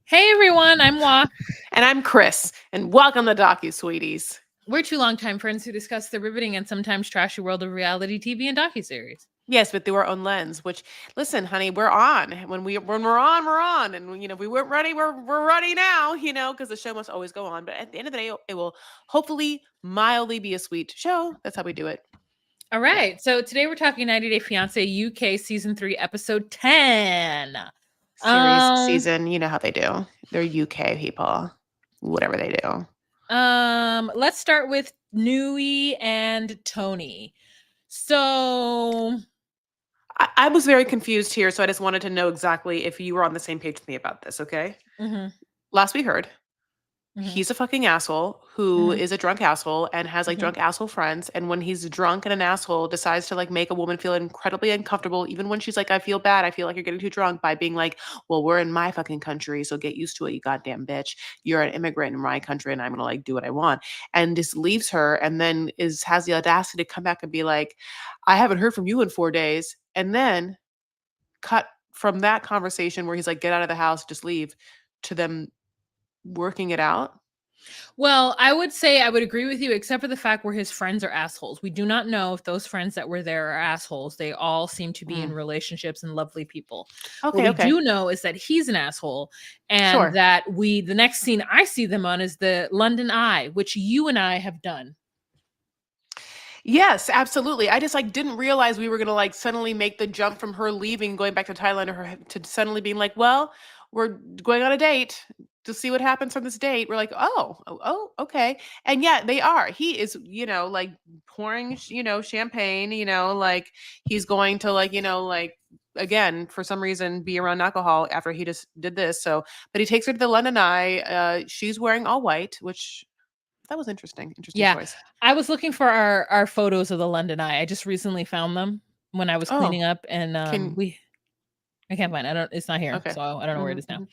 Hey everyone, I'm Wa. And I'm Chris, and welcome to docu-sweeties. We're two longtime friends who discuss the riveting and sometimes trashy world of reality TV and docuseries. Yes, but through our own lens. Which, listen, honey, we're on. When we're on, we're on. And if we weren't ready, we're ready now. Because the show must always go on. But at the end of the day, it will hopefully mildly be a sweet show. That's how we do it. All right, so today we're talking 90 Day Fiancé UK Season 3, Episode 10. Series, season, you know how they do. They're UK people. Whatever they do. Let's start with Nui and Tony. So I was very confused here, so I just wanted to know exactly if you were on the same page with me about this, okay? Last we heard, he's a fucking asshole who is a drunk asshole and has drunk asshole friends. And when he's drunk and an asshole decides to make a woman feel incredibly uncomfortable, even when she's like, I feel bad, I feel like you're getting too drunk, by being like, well, we're in my fucking country, so get used to it, you goddamn bitch. You're an immigrant in my country and I'm gonna do what I want. And just leaves her and then has the audacity to come back and be like, I haven't heard from you in 4 days. And then cut from that conversation where he's like, get out of the house, just leave, to them working it out. Well, I would say I would agree with you, except for the fact where his friends are assholes. We do not know if those friends that were there are assholes. They all seem to be in relationships and lovely people. Okay, what we do know is that he's an asshole, and that the next scene I see them on is the London Eye, which you and I have done. Yes, absolutely. I just didn't realize we were gonna suddenly make the jump from her leaving, going back to Thailand, to suddenly being like, well, we're going on a date to see what happens from this date. We're like, oh, okay. And yeah, they are. He is, pouring, champagne, he's going to again, for some reason, be around alcohol after he just did this. So, but he takes her to the London Eye. She's wearing all white, which that was interesting. Interesting choice. I was looking for our photos of the London Eye. I just recently found them when I was cleaning up, and I can't find it. It's not here, Okay. so I don't know where it is now.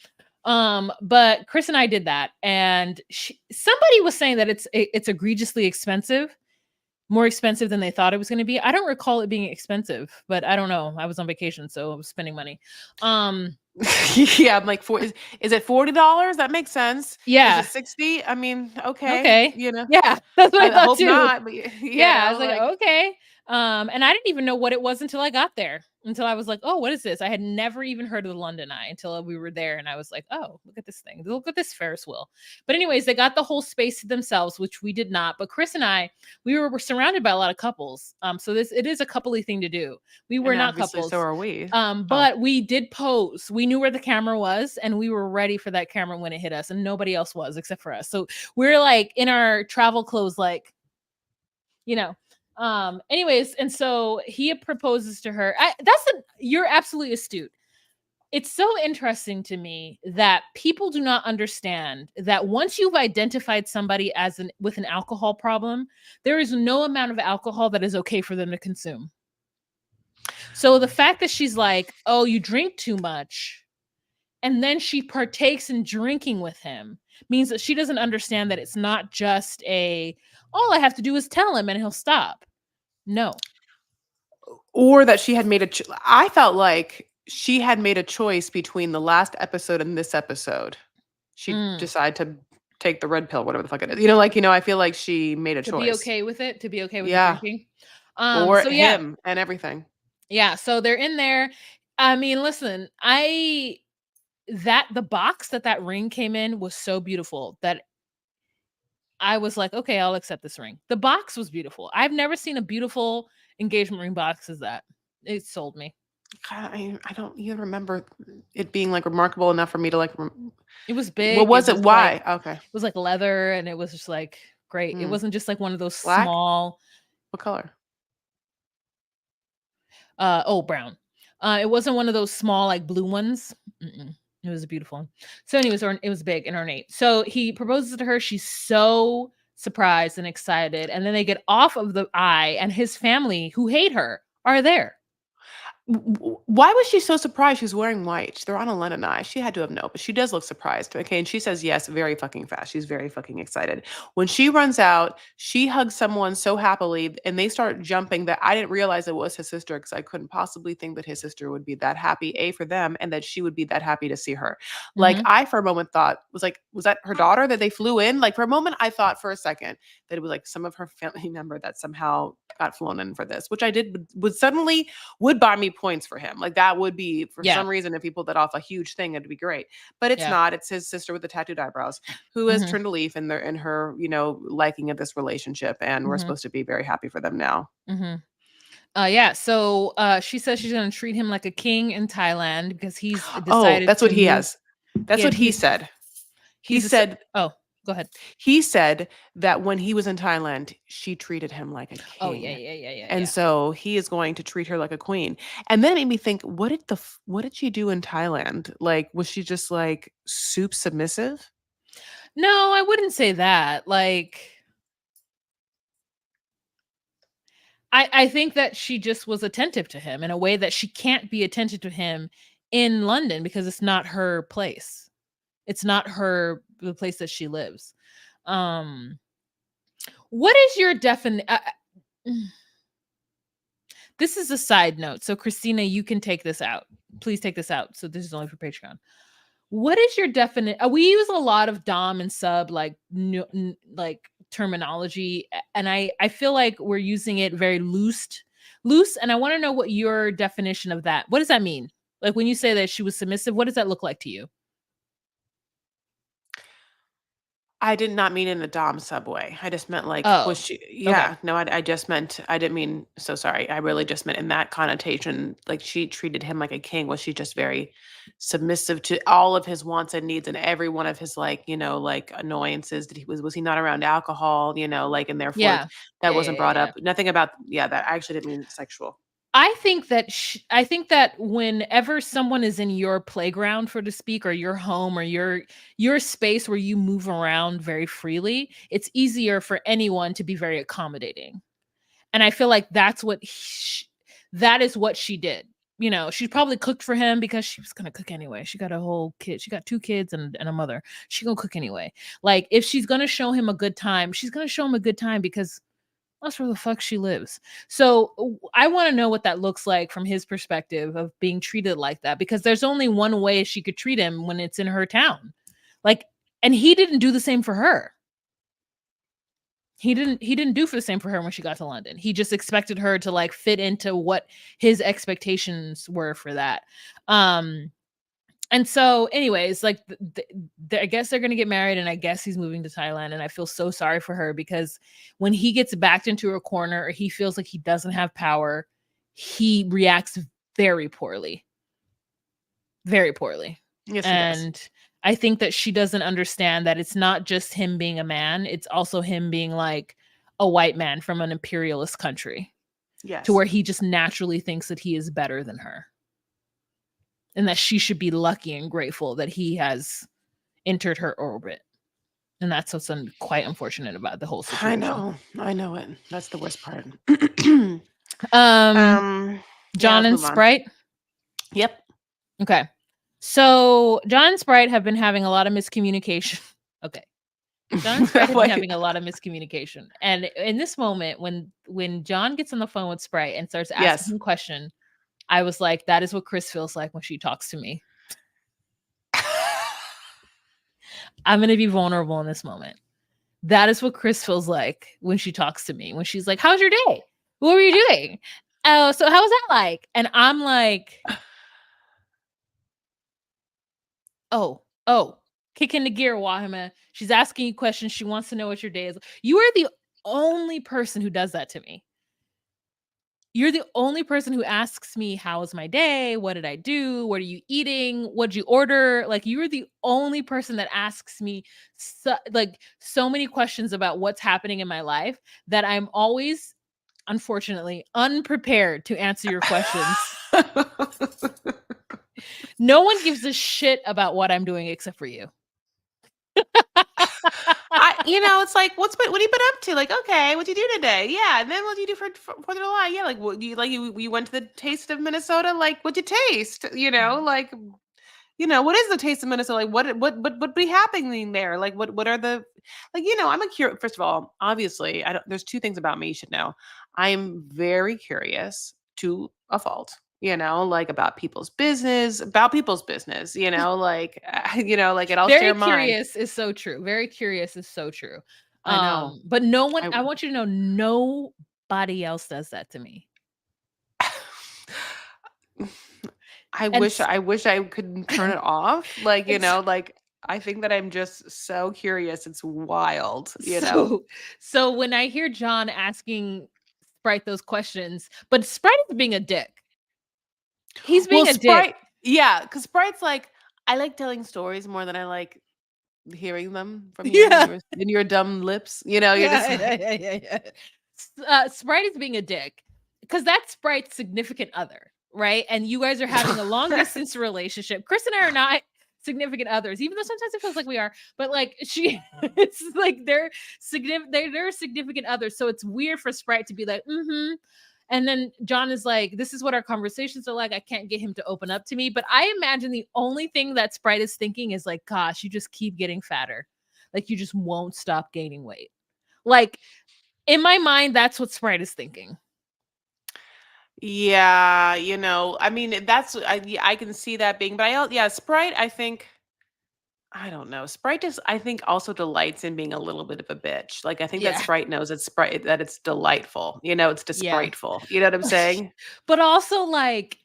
But Chris and I did that, and somebody was saying that it's egregiously expensive, more expensive than they thought it was going to be. I don't recall it being expensive, but I don't know. I was on vacation, so I was spending money. Yeah, I'm like, is it $40? That makes sense. Yeah. Is it 60? I mean, okay. Okay. Yeah, that's what I thought hope too. not, but yeah, I was like, okay. And I didn't even know what it was until I got there. Until I was like, oh, what is this? I had never even heard of the London Eye until we were there, and I was like, oh, look at this thing. Look at this Ferris wheel. But anyways, they got the whole space to themselves, which we did not. But Chris and I, we were surrounded by a lot of couples. So it is a coupley thing to do. We were not couples. So are we. But we did pose. We knew where the camera was, and we were ready for that camera when it hit us, and nobody else was except for us. So we're in our travel clothes, anyways, and so he proposes to her. You're absolutely astute. It's so interesting to me that people do not understand that once you've identified somebody with an alcohol problem, there is no amount of alcohol that is okay for them to consume. So the fact that she's like, oh, you drink too much, and then she partakes in drinking with him, means that she doesn't understand that it's not just all I have to do is tell him and he'll stop. No. Or that she had made I felt like she had made a choice between the last episode and this episode. She decided to take the red pill, whatever the fuck it is. I feel like she made a choice. To be okay with it, to be okay with the drinking. Or him and everything. Yeah, so they're in there. I mean, listen, the box that ring came in was so beautiful that I was like, okay, I'll accept this ring. The box was beautiful. I've never seen a beautiful engagement ring box as that. It sold me. I don't even remember it being remarkable enough for me to it was big. What was it? Why? Okay. It was leather, and it was just great. It wasn't just one of those Black? Small. What color? Brown. It wasn't one of those small blue ones. It was a beautiful one. So anyways, it was big and ornate. So he proposes to her. She's so surprised and excited. And then they get off of the eye, and his family, who hate her, are there. Why was she so surprised she's wearing white? They're on a London Eye. She had to have known, but she does look surprised. Okay. And she says yes very fucking fast. She's very fucking excited. When she runs out, she hugs someone so happily and they start jumping that I didn't realize it was his sister because I couldn't possibly think that his sister would be that happy, A, for them, and that she would be that happy to see her. Like, I, for a moment, thought, was that her daughter that they flew in? Like, for a moment, I thought for a second that it was like some of her family member that somehow got flown in for this, which I did would suddenly would buy me points for him. Like that would be for some reason if he pulled that off a huge thing, it'd be great. But it's not. It's his sister with the tattooed eyebrows who has turned a leaf in her, liking of this relationship, and we're supposed to be very happy for them now. So she says she's going to treat him like a king in Thailand because he's decided that's to what he move. has. That's what he said. He said, oh, go ahead. He said that when he was in Thailand, she treated him like a king. Oh, yeah. And so he is going to treat her like a queen. And then it made me think, what did she do in Thailand? Like, was she just like soup submissive? No, I wouldn't say that. Like, I think that she just was attentive to him in a way that she can't be attentive to him in London because it's not her place. It's not the place that she lives. What is your definition? This is a side note. So Christina, you can take this out. Please take this out. So this is only for Patreon. What is your definition? We use a lot of dom and sub like terminology, and I feel like we're using it very loose. And I want to know what your definition of that. What does that mean? Like when you say that she was submissive, what does that look like to you? I did not mean in the dom subway. I just meant like, was she? Yeah, okay. No, I just meant, I didn't mean, so sorry. I really just meant in that connotation, like she treated him like a king. Was she just very submissive to all of his wants and needs and every one of his like annoyances? Was he not around alcohol, and therefore that wasn't brought up. Nothing about, that I actually didn't mean sexual. I think that whenever someone is in your playground, so to speak, or your home or your space where you move around very freely, it's easier for anyone to be very accommodating. And I feel like that is what she did. She probably cooked for him because she was going to cook anyway. She got a whole kid. She got 2 kids and a mother. She going to cook anyway. Like if she's going to show him a good time, she's going to show him a good time because that's where the fuck she lives. So I want to know what that looks like from his perspective of being treated like that, because there's only one way she could treat him when it's in her town. Like, and he didn't do the same for her. He didn't do for the same for her when she got to London. He just expected her to like fit into what his expectations were for that. And so anyways, like I guess they're going to get married and I guess he's moving to Thailand, and I feel so sorry for her because when he gets backed into a corner or he feels like he doesn't have power, he reacts very poorly. Very poorly. Yes, and I think that she doesn't understand that it's not just him being a man, it's also him being like a white man from an imperialist country. Yes. To where he just naturally thinks that he is better than her. And that she should be lucky and grateful that he has entered her orbit. And that's what's quite unfortunate about the whole situation. I know it. That's the worst part. John and Sprite? Yep. Okay. So John and Sprite have been having a lot of miscommunication. Okay. John and Sprite have been having a lot of miscommunication. And in this moment, when John gets on the phone with Sprite and starts asking him a question, I was like, that is what Chris feels like when she talks to me. I'm going to be vulnerable in this moment. That is what Chris feels like when she talks to me. When she's like, how's your day? What were you doing? Oh, so how was that like? And I'm like, oh, kick into gear, Wahima. She's asking you questions. She wants to know what your day is. You are the only person who does that to me. You're the only person who asks me, how was my day? What did I do? What are you eating? What did you order? Like, you are the only person that asks me so many questions about what's happening in my life that I'm always, unfortunately, unprepared to answer your questions. No one gives a shit about what I'm doing except for you. You know, it's like, what have you been up to? Like, okay, what'd you do today? Yeah, and then what'd you do for 4th of July? Yeah, like, what you went to the Taste of Minnesota? Like, what'd you taste? You know, like, what is the Taste of Minnesota? Like, what be happening there? Like, what are the, like, I'm a curious. First of all, obviously, I don't. There's two things about me you should know. I'm very curious to a fault. Like about people's business. Like, like, and I'll Very share mine. curious is so true. Very curious is so true. I know. But no one, I I want you to know, nobody else does that to me. I And wish I could turn it off. Like, it's like, I think that I'm just so curious. It's wild, so when I hear John asking Sprite those questions, but Sprite is being a dick. He's Well, being a dick. Sprite, yeah, because Sprite's like, I like telling stories more than I like hearing them from you Yeah. in your dumb lips. You're just like, Yeah. Sprite is being a dick because that's Sprite's significant other, right? And you guys are having a long distance relationship. Chris and I are not significant others, even though sometimes it feels like we are. But like it's like they're significant others. So it's weird for Sprite to be like, mm-hmm. And then John is like, this is what our conversations are like. I can't get him to open up to me. But I imagine the only thing that Sprite is thinking is like, gosh, you just keep getting fatter. Like you just won't stop gaining weight. Like in my mind, that's what Sprite is thinking. yeah, I mean, I can see that being, but yeah, Sprite, I think, I don't know. Sprite just, I think, also delights in being a little bit of a bitch. Like, I think that Yeah. Sprite knows that it's delightful. It's Yeah. despiteful. You know what I'm saying? But also, like,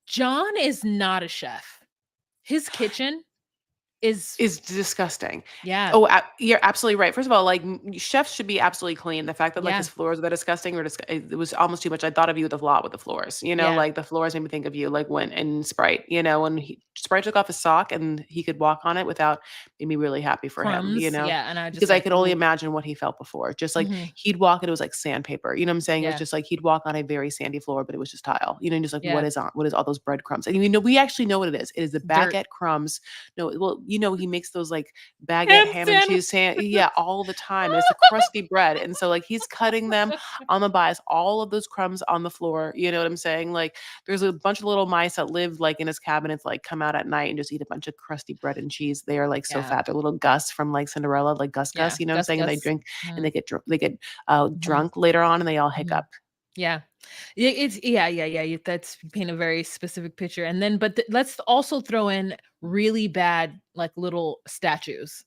John is not a chef. His kitchen is, Disgusting. yeah. Oh, you're absolutely right. First of all, like, chefs should be absolutely clean. The fact that, like, Yeah. his floors were disgusting, it was almost too much. I thought of you with a lot with the floors. Yeah. Like, the floors made me think of you, like, when in Sprite. When Sprite took off his sock and he could walk on it without, made me really happy for him. Crumbs. Yeah. And I just Because I like, could only ooh. imagine what he felt before. Just like, Mhm. he'd walk and it was like sandpaper. You know what I'm saying? It was Yeah. just like he'd walk on a very sandy floor, but it was just tile. And just like, Yeah. what is all those breadcrumbs? And we actually know what it is. It is the Dirt. baguette crumbs. No, well, he makes those like baguette Ham ham and cheese yeah, all the time. It's a crusty bread. And so, like, he's cutting them on the bias, all of those crumbs on the floor. You know what I'm saying? Like, there's a bunch of little mice that live like in his cabinets, like come out at night and just eat a bunch of crusty bread and cheese. They are like so Yeah. fat. They're little Gus from like Cinderella, like Gus, Yeah. you know what I'm saying? And they drink and Mhm. they get drunk later on and they all hiccup. Yeah. It's yeah. That's paint a very specific picture. And then, but let's also throw in really bad, like little statues.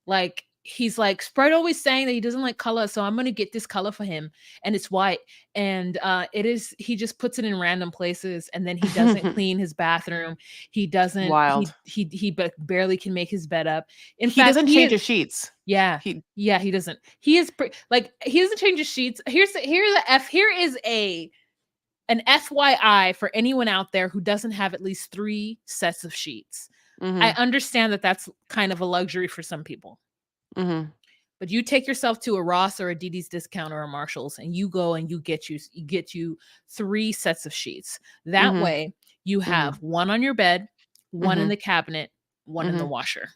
Like he's like, Sprite always saying that he doesn't like color, so I'm gonna get this color for him, and it's white. And he just puts it in random places, and then he doesn't clean his bathroom. He doesn't Wild. he barely can make his bed up. In He fact, doesn't change his sheets. yeah. He Yeah, he doesn't. He is like he doesn't change his sheets. Here is an FYI for anyone out there who doesn't have at least 3 sets of sheets. I understand that that's kind of a luxury for some people. But you take yourself to a Ross or a Didi's Discount or a Marshall's and you go and you get you 3 sets of sheets. That way you have one on your bed, one in the cabinet, one in the washer.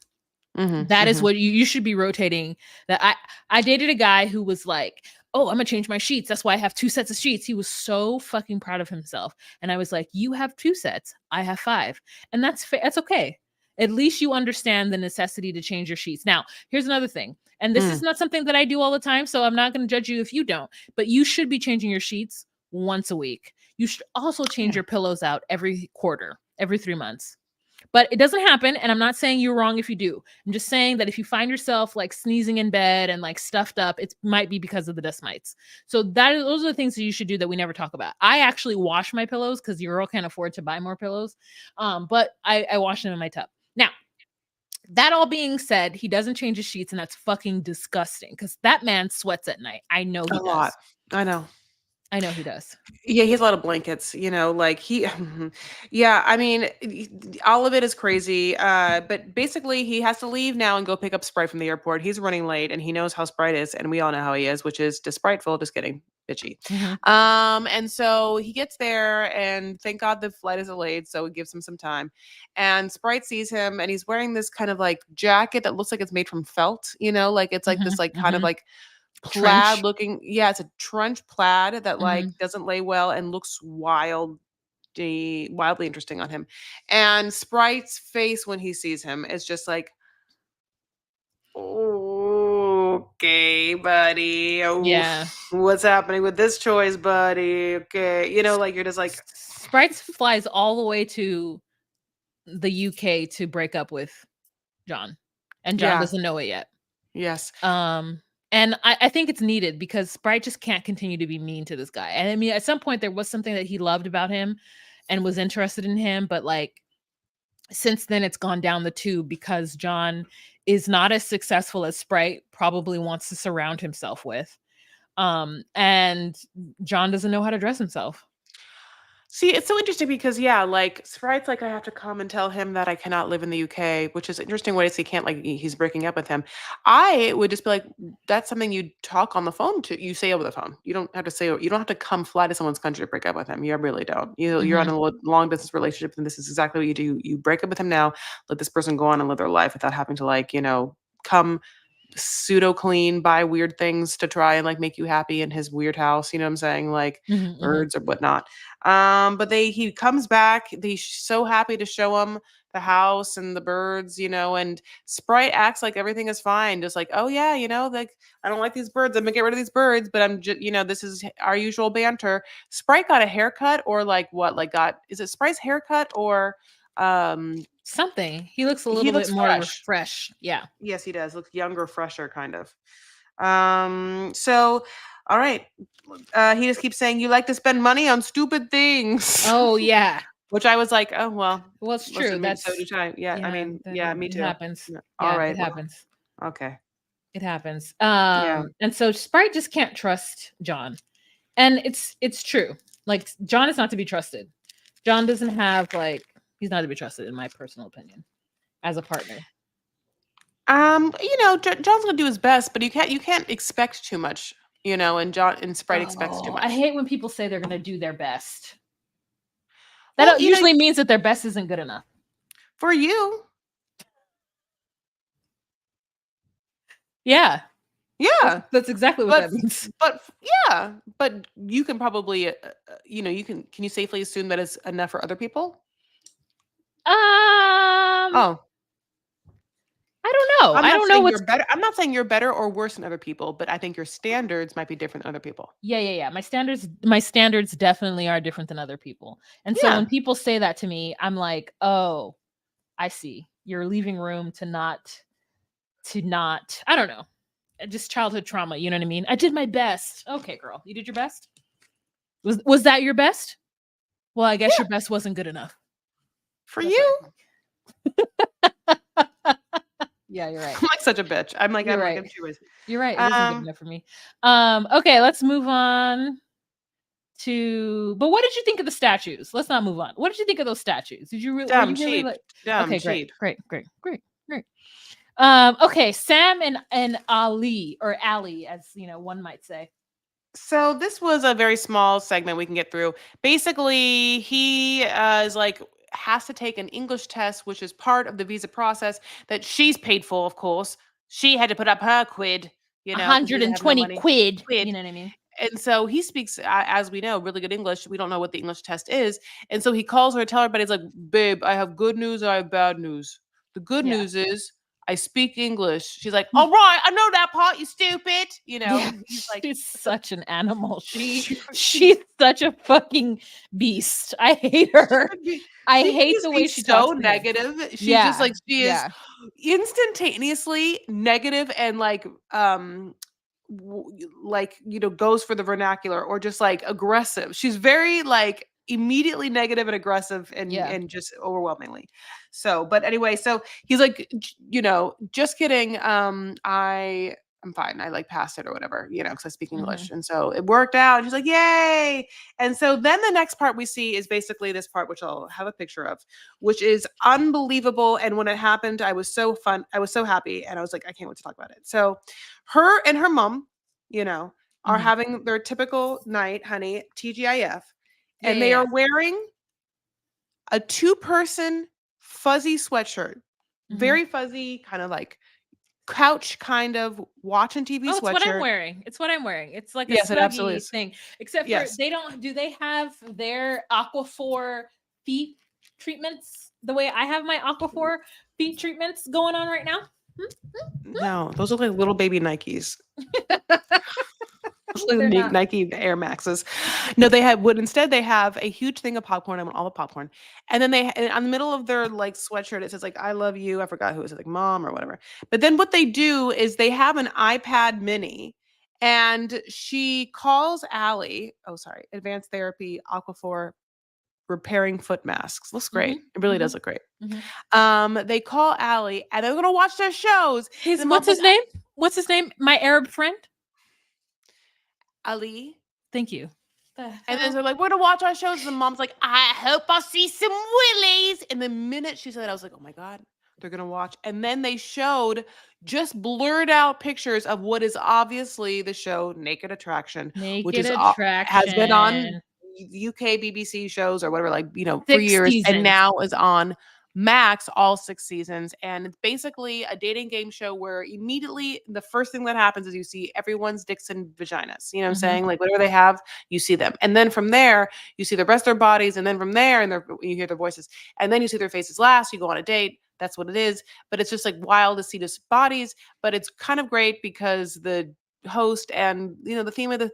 That is what you should be rotating. That I dated a guy who was like, oh, I'm gonna change my sheets. That's why I have 2 sets of sheets. He was so fucking proud of himself. And I was like, you have 2 sets. I have 5. And that's okay. At least you understand the necessity to change your sheets. Now, here's another thing. And this is not something that I do all the time, so I'm not going to judge you if you don't. But you should be changing your sheets once a week. You should also change your pillows out every quarter, every 3 months. But it doesn't happen, and I'm not saying you're wrong if you do. I'm just saying that if you find yourself like sneezing in bed and like stuffed up, it might be because of the dust mites. So those are the things that you should do that we never talk about. I actually wash my pillows because your girl can't afford to buy more pillows, but I wash them in my tub. Now, that all being said, he doesn't change his sheets, and that's fucking disgusting because that man sweats at night. I know he a does. lot. I know. I know he does. Yeah, he has a lot of blankets, like he yeah, I mean, all of it is crazy. But basically he has to leave now and go pick up Sprite from the airport. He's running late and he knows how Sprite is, and we all know how he is, which is despiteful. Just kidding. bitchy. Mhm. And so he gets there, and thank God the flight is delayed, so it gives him some time. And Sprite sees him, and he's wearing this kind of like jacket that looks like it's made from felt, like it's like this Mhm. like kind of Mhm. like plaid Trench. looking. Yeah, it's a trench plaid that like Mhm. doesn't lay well and looks wildly interesting on him. And Sprite's face when he sees him is just like, okay, buddy. Oh, Yeah. what's happening with this choice, buddy? Okay. Like you're just like, Sprite flies all the way to the UK to break up with John, and John yeah, doesn't know it yet. yes. Um, and I think it's needed because Sprite just can't continue to be mean to this guy. And I mean, at some point there was something that he loved about him and was interested in him, but like since then it's gone down the tube because John is not as successful as Sprite probably wants to surround himself with. And John doesn't know how to dress himself. See, it's so interesting because yeah, like Sprite's like I have to come and tell him that I cannot live in the UK, which is interesting ways he can't like he's breaking up with him. I would just be like, that's something you talk on the phone to you say over the phone. You don't have to say you don't have to come fly to someone's country to break up with him. You really don't. You're on Mhm. a long distance relationship, and this is exactly what you do. You break up with him now, let this person go on and live their life without having to like, come pseudo clean, buy weird things to try and like make you happy in his weird house. You know what I'm saying? Like Mhm. Mhm. birds or whatnot. But he comes back. He's so happy to show him the house and the birds, and Sprite acts like everything is fine. Just like, oh yeah, like I don't like these birds. I'm gonna get rid of these birds, but I'm just, this is our usual banter. Sprite got a haircut or like what? Like is it Sprite's haircut or Something. He looks a he little bit looks more fresh. fresh. Yeah. Yes, he does. Looks younger, fresher, kind of. So, all right. He just keeps saying, "You like to spend money on stupid things," Oh yeah. which I was like, "Oh well, Well, it's true. listen, maybe so That's do I." Yeah, I yeah, mean, that yeah, me it too. happens. Yeah, all Yeah, right. it Well, happens. okay. It happens. Yeah. And so Sprite just can't trust John. And it's true. Like John is not to be trusted. John doesn't have like he's not to be trusted in my personal opinion as a partner. John's gonna do his best, but you can't expect too much, and John and Sprite expects too Oh, I much. hate when people say they're going to do their best. Well, That usually means that their best isn't good enough. for you, Yeah. yeah. That's exactly what But that means. yeah, but you can probably, can you safely assume that it's enough for other people? Um, Oh, I don't know. I'm I not don't know saying what's you're better. I'm not saying you're better or worse than other people, but I think your standards might be different than other people. yeah. My standards definitely are different than other people. And so Yeah. when people say that to me, I'm like, "Oh, I see. You're leaving room to not I don't know. Just childhood trauma, you know what I mean? I did my best. Okay, girl. You did your best? Was that your best? Well, I guess Yeah. your best wasn't good enough. For That's what I you, think. Yeah, you're right. I'm like such a bitch. I'm like, You're I'm like, right. I'm too. You're right. It isn't good Um, enough for me. Okay, let's move on to but what did you think of the statues? Let's not move on. What did you think of those statues? Did you really were dumb, you really cheap, like dumb, okay, great, cheap. great, great, great, great. Okay, Sam and Ali or Ali, as you know, one might say. So this was a very small segment we can get through. Basically, he is like has to take an English test, which is part of the visa process that she's paid for, of course. She had to put up her quid, because he doesn't have no 120 money. quid. You Quid. know what I mean? And so he speaks, as we know, really good English. We don't know what the English test is. And so he calls her, tell everybody, he's like, babe, I have good news, I have bad news. The good Yeah. news is I speak English. She's like, all right, I know that part, you stupid. Yeah, He's like, she's such an animal. she's She's such a fucking beast. I hate her. I she can hate the just be way she talks so to him. negative. She's just Yeah, like she is yeah, instantaneously negative and like like goes for the vernacular or just like aggressive. She's very like immediately negative and aggressive and yeah. just overwhelmingly. So, but anyway, so he's like, just kidding. I'm fine. I like passed it or whatever, because I speak Hmm. English. And so it worked out. And she's like, yay. And so then the next part we see is basically this part, which I'll have a picture of, which is unbelievable. And when it happened, I was so fun. I was so happy. And I was like, I can't wait to talk about it. So her and her mom, you know, are having their typical night, honey, TGIF, and they Yeah. are wearing a 2-person fuzzy sweatshirt. Very fuzzy, kind of like couch kind of watching TV Oh, it's what I'm sweatshirt. wearing. It's what I'm wearing. It's like a Yes, it absolutely snuggie is. thing. Except for Yes. do they have their Aquaphor feet treatments the way I have my Aquaphor feet treatments going on right now? No, those look like little baby Nikes. Those look They're like not. Nike Air Maxes. No, they have instead they have a huge thing of popcorn. I want all the popcorn. And then and on the middle of their like sweatshirt, it says like I love you. I forgot who it said, like mom or whatever. But then what they do is they have an iPad mini and she calls Allie. Oh, sorry, advanced therapy, Aquaphor repairing foot masks. Looks great. It really does look great. They call Allie and they're gonna watch their shows. What's his name? What's his name? My Arab friend? Ali. Thank you. And then they're like, we're gonna watch our shows. And the mom's like, I hope I see some willies. And the minute she said that, I was like, oh my God, they're gonna watch. And then they showed just blurred out pictures of what is obviously the show Naked Attraction, which is has been on UK BBC shows or whatever, like, you know, for years, and now is on Max all 6 seasons. And it's basically a dating game show where immediately the first thing that happens is you see everyone's dicks and vaginas. You know what I'm saying? Like whatever they have, you see them. And then from there, you see the rest of their bodies. And then from there, and you hear their voices. And then you see their faces last. You go on a date. That's what it is. But it's just like wild to see just bodies. But it's kind of great because the host and, you know, the theme of the,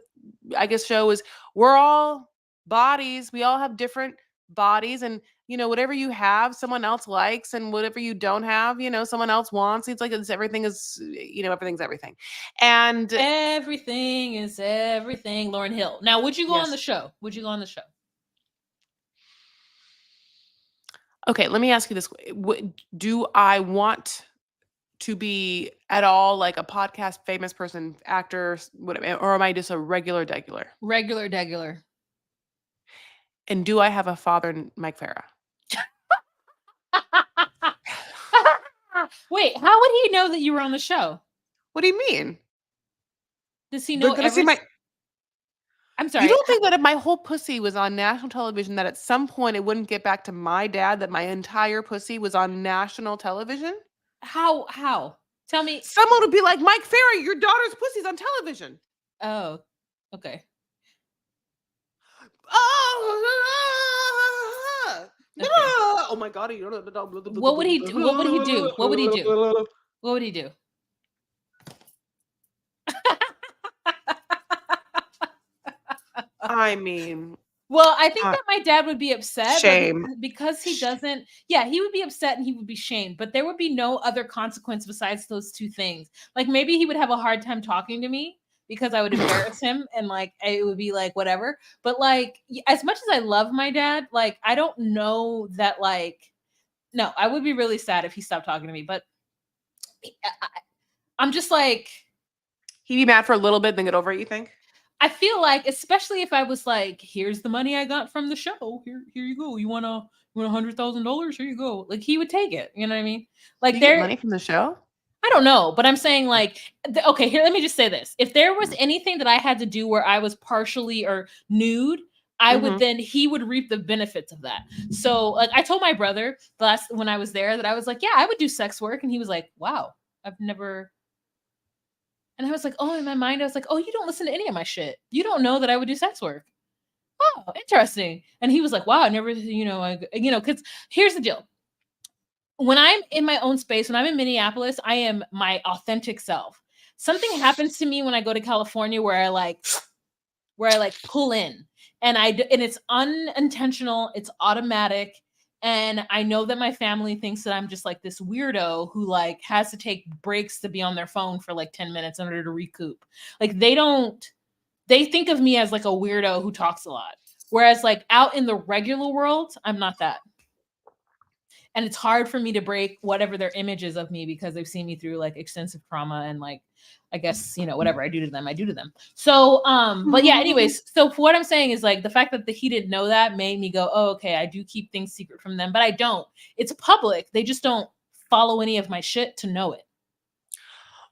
I guess, show is we're all bodies. We all have different bodies, and you know, whatever you have, someone else likes, and whatever you don't have, you know, someone else wants. It's like everything is, you know, everything's everything. And everything is everything. Lauryn Hill. Now, would you go on the show? Would you go on the show? Okay, let me ask you this. Do I want to be at all like a podcast famous person, actor, whatever, or am I just a regular degular? Regular degular. And do I have a father, Mike Farah? Wait, how would he know that you were on the show? What do you mean? Does he know I'm sorry. You don't think that if my whole pussy was on national television, that at some point it wouldn't get back to my dad that my entire pussy was on national television? How? Tell me. Someone would be like, Mike Farah, your daughter's pussy's on television. Oh, okay. Oh my God. What would he do? What would he do? What would he do? What would he do? I mean, well, I think that my dad would be upset. Shame. Because he doesn't. Yeah, he would be upset and he would be shamed, but there would be no other consequence besides those two things. Like maybe he would have a hard time talking to me because I would embarrass him and like it would be like whatever. But like as much as I love my dad, like I don't know that like no, I would be really sad if he stopped talking to me. But I'm just like he'd be mad for a little bit, then get over it, you think? I feel like, especially if I was like, here's the money I got from the show. Here you go. You want $100,000? Here you go. Like he would take it. You know what I mean? Like you get money from the show? I don't know, but I'm saying like, okay, here, let me just say this. If there was anything that I had to do where I was partially or nude, I would then he would reap the benefits of that. So like I told my brother when I was there that I was like, yeah, I would do sex work. And he was like, wow, I've never. And I was like, oh, in my mind, I was like, oh, you don't listen to any of my shit. You don't know that I would do sex work. Oh, interesting. And he was like, wow, I never, because here's the deal. When I'm in my own space, when I'm in Minneapolis, I am my authentic self. Something happens to me when I go to California where I like pull in and it's unintentional. It's automatic. And I know that my family thinks that I'm just like this weirdo who like has to take breaks to be on their phone for like 10 minutes in order to recoup. Like they think of me as like a weirdo who talks a lot. Whereas like out in the regular world, I'm not that. And it's hard for me to break whatever their image is of me because they've seen me through like extensive trauma and like, I guess, whatever I do to them, I do to them. So, but yeah, anyways, so what I'm saying is like the fact that he didn't know that made me go, oh, okay, I do keep things secret from them, but I don't. It's public. They just don't follow any of my shit to know it.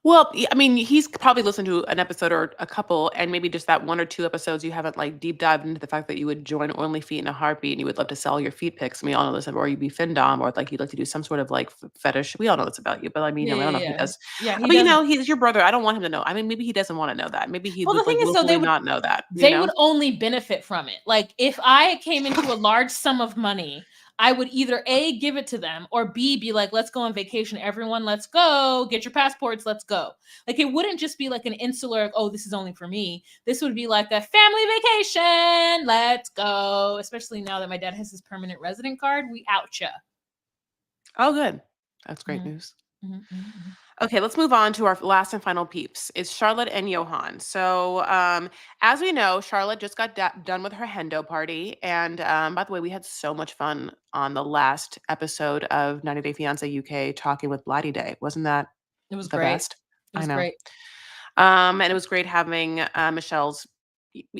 Well, I mean, he's probably listened to an episode or a couple, and maybe just that 1 or 2 episodes you haven't, like, deep dived into the fact that you would join Only Feet in a heartbeat, and you would love to sell your feet pics, and we all know this, or you'd be findom, or, like, you'd like to do some sort of, like, fetish. We all know this about you, but, I mean, Yeah, I don't yeah, know if he yeah. does. Yeah, he But, doesn't. he's your brother. I don't want him to know. I mean, maybe he doesn't wanna know that. Maybe he Well, the would, thing like, is, so willfully not know that, you they know? would only benefit from it. Like, if I came into a large sum of money, I would either A, give it to them, or B, be like, let's go on vacation. Everyone, let's go. Get your passports. Let's go. Like, it wouldn't just be like an insular, oh, this is only for me. This would be like a family vacation. Let's go. Especially now that my dad has his permanent resident card. We out ya. Oh, good. That's great Mhm, news. mhm, mhm, mhm. Okay, let's move on to our last and final peeps. It's Charlotte and Johan. So, as we know, Charlotte just got done with her Hendo party. And by the way, we had so much fun on the last episode of 90 Day Fiancé UK talking with Blighty Day. Wasn't that It was the great. best? It I was know. great. And it was great having Michelle's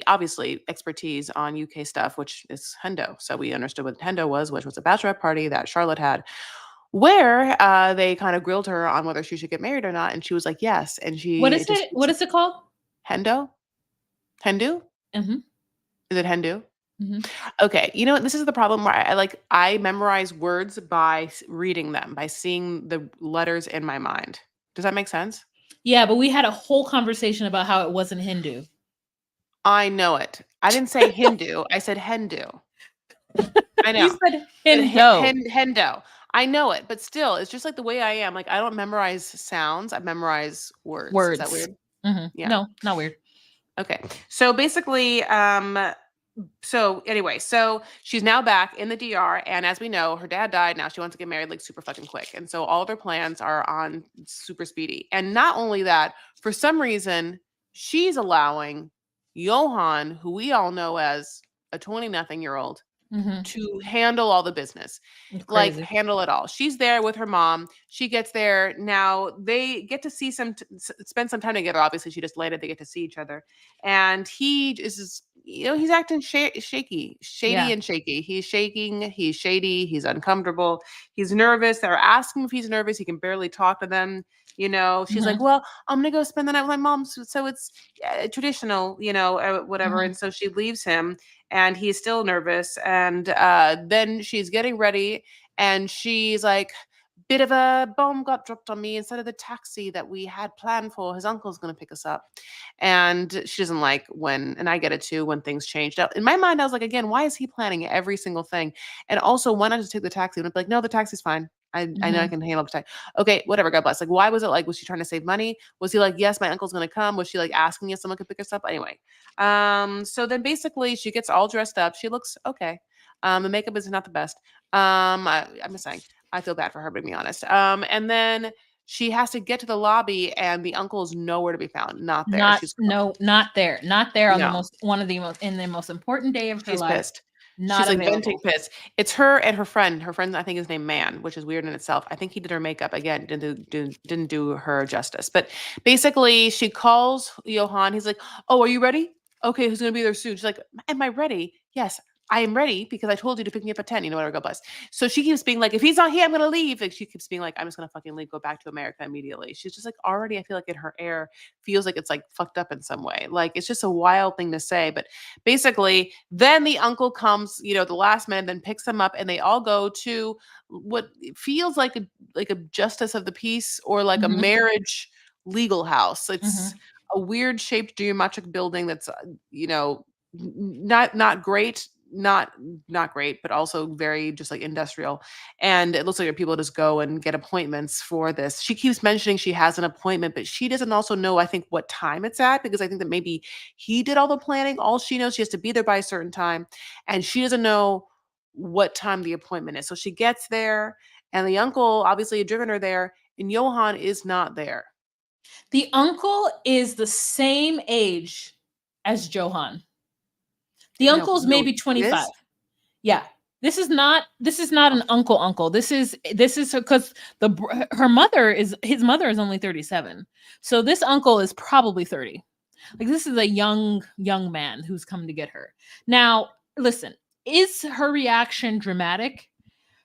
obviously expertise on UK stuff, which is Hendo. So we understood what Hendo was, which was a bachelorette party that Charlotte had where, they kinda grilled her on whether she should get married or not, and she was like, "Yes," and What she is just it? What is it called? Hendo? Hendu? Hmm. Is it Hendu? Hmm. Okay, this is the problem where I memorize words by reading them, by seeing the letters in my mind. Does that make sense? Yeah, but we had a whole conversation about how it wasn't Hindu. I know it. I didn't say Hindu, I said Hendu. I You know. said But Hindo. Hendo. I know it, but still, it's just like the way I am, like, I don't memorize sounds, I memorize words. Is that Words. weird? Hmm. Yeah. No, not weird. Okay. So basically, so anyway, so she's now back in the DR, and as we know, her dad died. Now she wants to get married like super fucking quick, and so all their plans are on super speedy. And not only that, for some reason, she's allowing Johan, who we all know as a 20-nothing-year-old, Hmm. to handle all the business, It's like crazy. handle it all. She's there with her mom. She gets there. Now they get to see spend some time together. Obviously, she just landed. They get to see each other. And he is, he's acting shaky, shady Yeah. and shaky. He's shaking. He's shady. He's uncomfortable. He's nervous. They're asking if he's nervous. He can barely talk to them. She's like, Hmm. well, I'm going to go spend the night with my mom. So it's traditional, whatever. Hmm. And so she leaves him and he's still nervous. And then she's getting ready, and she's like, "Bit of a bomb got dropped on me instead of the taxi that we had planned for. His uncle's going to pick us up." And she doesn't like when, and I get it too, when things change. Now, in my mind, I was like, again, why is he planning every single thing? And also, why not just take the taxi? And I'd be like, no, the taxi's fine. I know I Hmm. can handle the taxi. Okay, whatever, God bless. Like, why was it like, was she trying to save money? Was he like, yes, my uncle's going to come? Was she like asking if someone could pick us up? Anyway, so then basically she gets all dressed up. She looks okay. The makeup is not the best. I'm just saying, I feel bad for her, to be honest. And then she has to get to the lobby, and the uncle is nowhere to be found. Not there. Not no, not there. Not there on the No, most one of the most in the most important day of her she's life. pissed. Not She's like venting available. pissed. It's her and her friend. Her friend, I think, is named Man, which is weird in itself. I think he did her makeup again. Didn't do her justice. But basically, she calls Johan. He's like, "Oh, are you ready? Okay, who's gonna be there soon?" She's like, "Am I ready? Yes, I am ready because I told you to pick me up at 10. Whatever. God bless." So she keeps being like, "If he's not here, I'm gonna leave." Like she keeps being like, "I'm just gonna fucking leave, go back to America immediately." She's just like already. I feel like in her air feels like it's like fucked up in some way. Like it's just a wild thing to say, but basically, then the uncle comes, the last minute, then picks them up, and they all go to what feels like a justice of the peace or like a Hmm. marriage legal house. It's Hmm. a weird shaped geometric building that's not great, not great, but also very just like industrial. And it looks like people just go and get appointments for this. She keeps mentioning she has an appointment, but she doesn't also know, I think, what time it's at, because I think that maybe he did all the planning. All she knows, she has to be there by a certain time, and she doesn't know what time the appointment is. So she gets there, and the uncle obviously had driven her there, and Johan is not there. The uncle is the same age as Johan. The No, uncle's no, maybe he 25. is. Yeah. This is not Oh, an uncle. This is because his mother is only 37. So this uncle is probably 30. Like this is a young man who's come to get her. Now, listen, is her reaction dramatic?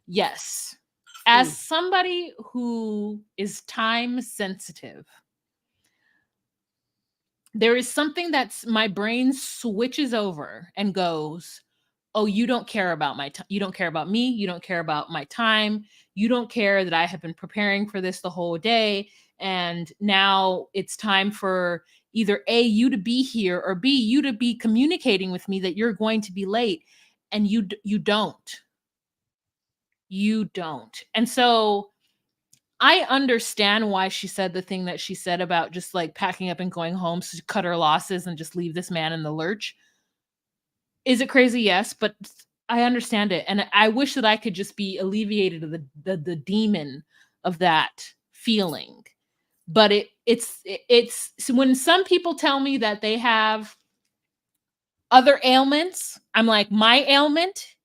Yes. As mm, somebody who is time sensitive, there is something that's my brain switches over and goes, oh, you don't care about my time. You don't care about me. You don't care about my time. You don't care that I have been preparing for this the whole day. And now it's time for either A, you to be here, or B, you to be communicating with me that you're going to be late. And you don't. You don't. And so I understand why she said the thing that she said about just like packing up and going home to cut her losses and just leave this man in the lurch. Is it crazy? Yes, but I understand it. And I wish that I could just be alleviated of the demon of that feeling. But it's so when some people tell me that they have other ailments, I'm like, my ailment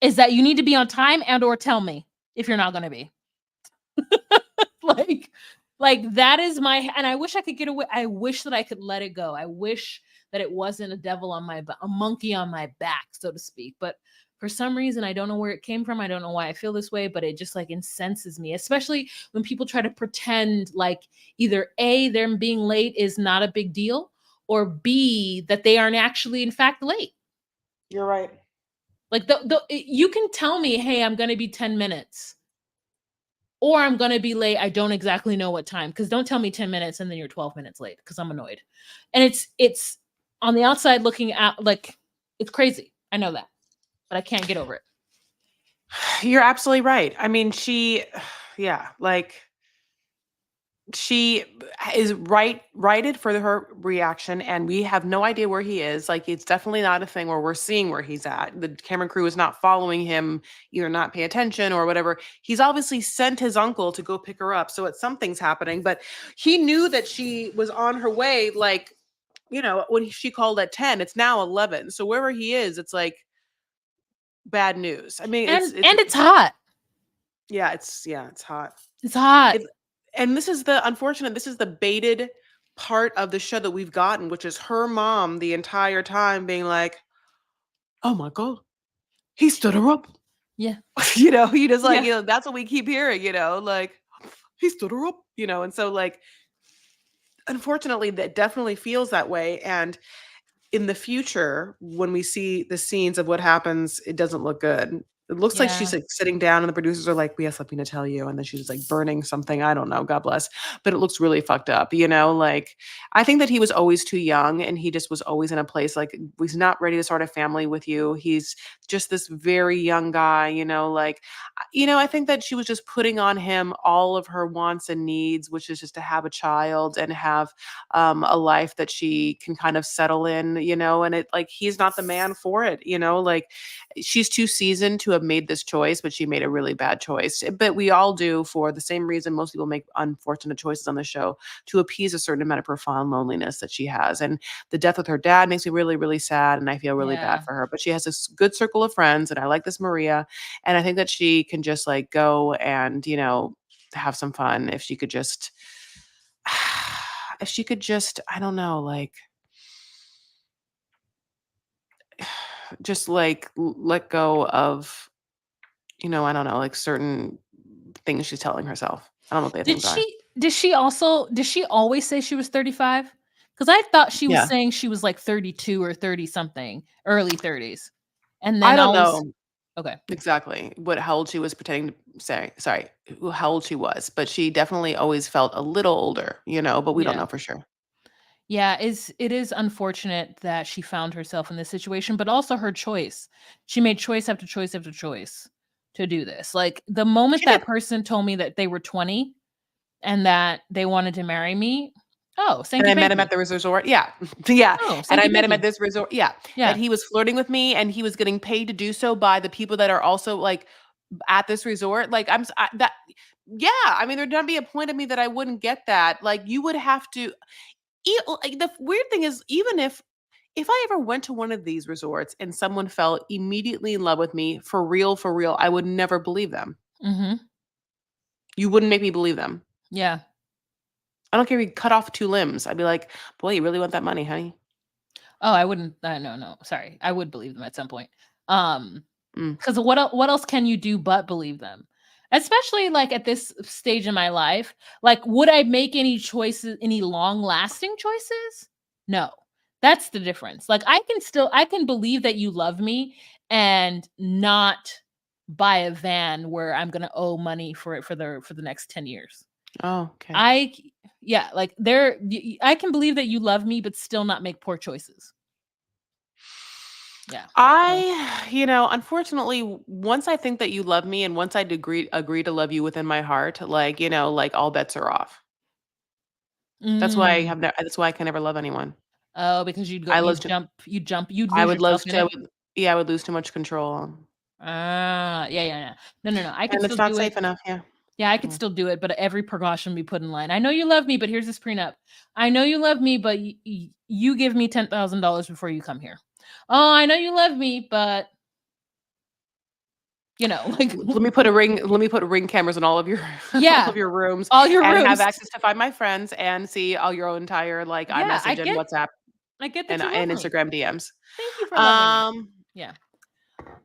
is that you need to be on time and or tell me if you're not going to be. like that is my, and I wish I could get away. I wish that I could let it go. I wish that it wasn't a devil on my a monkey on my back, so to speak. But for some reason, I don't know where it came from. I don't know why I feel this way, but it just like incenses me, especially when people try to pretend like either A, them being late is not a big deal, or B, that they aren't actually in fact late. You're right. Like you can tell me, hey, I'm going to be 10 minutes. Or I'm going to be late. I don't exactly know what time. Because don't tell me 10 minutes and then you're 12 minutes late. Because I'm annoyed. And it's on the outside looking out like it's crazy. I know that. But I can't get over it. You're absolutely right. I mean, yeah, like she is righted for her reaction, and we have no idea where he is. Like, it's definitely not a thing where we're seeing where he's at. The camera crew is not following him, either not pay attention or whatever. He's obviously sent his uncle to go pick her up, so something's happening. But he knew that she was on her way. Like, when she called at 10, it's now 11. So wherever he is, it's like bad news. I mean, it's hot. Yeah, it's hot. It's hot. And this is the baited part of the show that we've gotten, which is her mom the entire time being like, oh my God, he stood her up. Yeah. You just like, that's what we keep hearing, like he stood her up, and so like, unfortunately that definitely feels that way. And in the future, when we see the scenes of what happens, it doesn't look good. It looks like she's like sitting down and the producers are like, we have something to tell you. And then she's like burning something. I don't know. God bless. But it looks really fucked up. Like, I think that he was always too young and he just was always in a place like he's not ready to start a family with you. He's just this very young guy, like, I think that she was just putting on him all of her wants and needs, which is just to have a child and have a life that she can kind of settle in, and it like, he's not the man for it, like she's too seasoned to have made this choice, but she made a really bad choice. But we all do, for the same reason most people make unfortunate choices on the show, to appease a certain amount of profound loneliness that she has. And the death with her dad makes me really, really sad. And I feel really bad for her, but she has this good circle of friends. And I like this Maria. And I think that she can just like go and, have some fun if she could just, I don't know, like, just like let go of, I don't know, like certain things she's telling herself. I don't know what they think. Did she always say she was 35? Because I thought she was saying she was like 32 or 30 something, early 30s. And then I don't know. Okay. Exactly how old she was pretending to say, sorry, how old she was, but she definitely always felt a little older, but we don't know for sure. Yeah, it is unfortunate that she found herself in this situation, but also her choice. She made choice after choice after choice to do this. Like the moment that person told me that they were 20 and that they wanted to marry me, and I met him at the resort. Yeah. Yeah. And I met him at this resort. Yeah. That he was flirting with me and he was getting paid to do so by the people that are also like at this resort. Like I mean, there'd not be a point of me that I wouldn't get that. Like you would have to, like the weird thing is, even if I ever went to one of these resorts and someone fell immediately in love with me for real, I would never believe them. Mm-hmm. You wouldn't make me believe them. Yeah. I don't care if you cut off 2 limbs. I'd be like, boy, you really want that money, honey? Oh, I wouldn't. No. Sorry. I would believe them at some point. Because what else can you do but believe them? Especially like at this stage in my life. Like, would I make any choices, any long lasting choices? No. That's the difference. Like I can believe that you love me and not buy a van where I'm going to owe money for it for the next 10 years. Oh, okay. I can believe that you love me but still not make poor choices. Yeah. Unfortunately, once I think that you love me and once I agree to love you within my heart, like, all bets are off. That's why Mm. that's why I can never love anyone. Oh, because you'd I lose too you'd I lose would yourself lose in to I it. would yeah, I would lose too much control. Ah, yeah, yeah, yeah. No, no, no. I could And still it's not do it. safe enough, yeah. Yeah, I could Yeah. still do it, but every precaution we put in line. I know you love me, but here's this prenup. I know you love me, but you give me $10,000 before you come here. Oh, I know you love me, but like Let me put ring cameras in all of your all yeah, of your rooms all your and have rooms. access to find my friends and see all your entire, like, Yeah, iMessage and WhatsApp I get that and you love me. Instagram DMs. Thank you for loving me. Um, Yeah,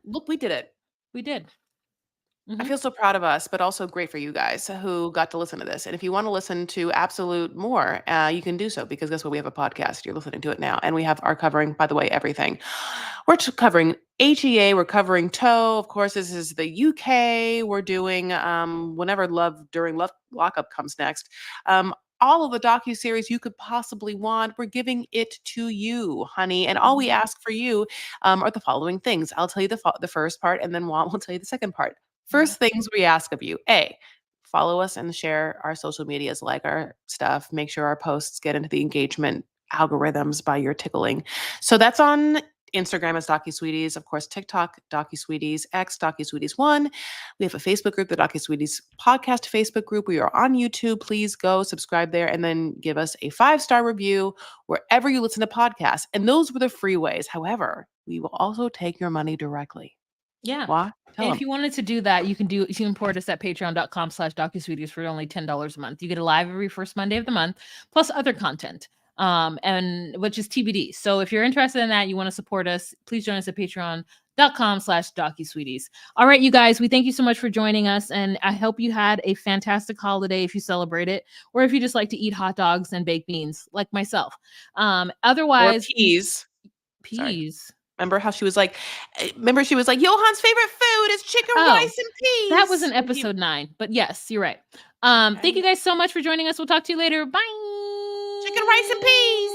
Look, we did it. we did. I Hmm. feel so proud of us, but also great for you guys who got to listen to this. And if you want to listen to absolute more, you can do so because guess what? We have a podcast. You're listening to it now. And we are covering, by the way, everything. We're covering HEA. We're covering TOE. Of course, this is the UK. We're doing whenever Love During Lockup comes next. All of the docu-series you could possibly want, we're giving it to you, honey. And all we ask for you are the following things. I'll tell you the first part, and then Juan will tell you the second part. Yeah. First things we ask of you: A, follow us and share our social medias, like our stuff. Make sure our posts get into the engagement algorithms by your tickling. So that's on Instagram as DocuSweeties, of course, TikTok, DocuSweeties, X, DocuSweeties1. We have a Facebook group, the DocuSweeties podcast Facebook group. We are on YouTube. Please go subscribe there and then give us a 5-star review wherever you listen to podcasts. And those were the free ways. However, we will also take your money directly. Yeah. Why? Tell And if them. you wanted to do that, you can support us at patreon.com/DocuSweeties for only $10 a month. You get a live every first Monday of the month, plus other content, and which is TBD. So if you're interested in that, you want to support us, please join us at patreon.com/DocuSweeties. All right, you guys, we thank you so much for joining us. And I hope you had a fantastic holiday if you celebrate it, or if you just like to eat hot dogs and baked beans like myself. Or Otherwise, peas. Sorry. peas. Remember how she was like, Johan's favorite food is chicken, Oh, rice, and that was in peas. episode 9, but yes, you're right. Thank Okay. you guys so much for joining us. We'll talk to you later. Bye. Chicken, rice, and peas.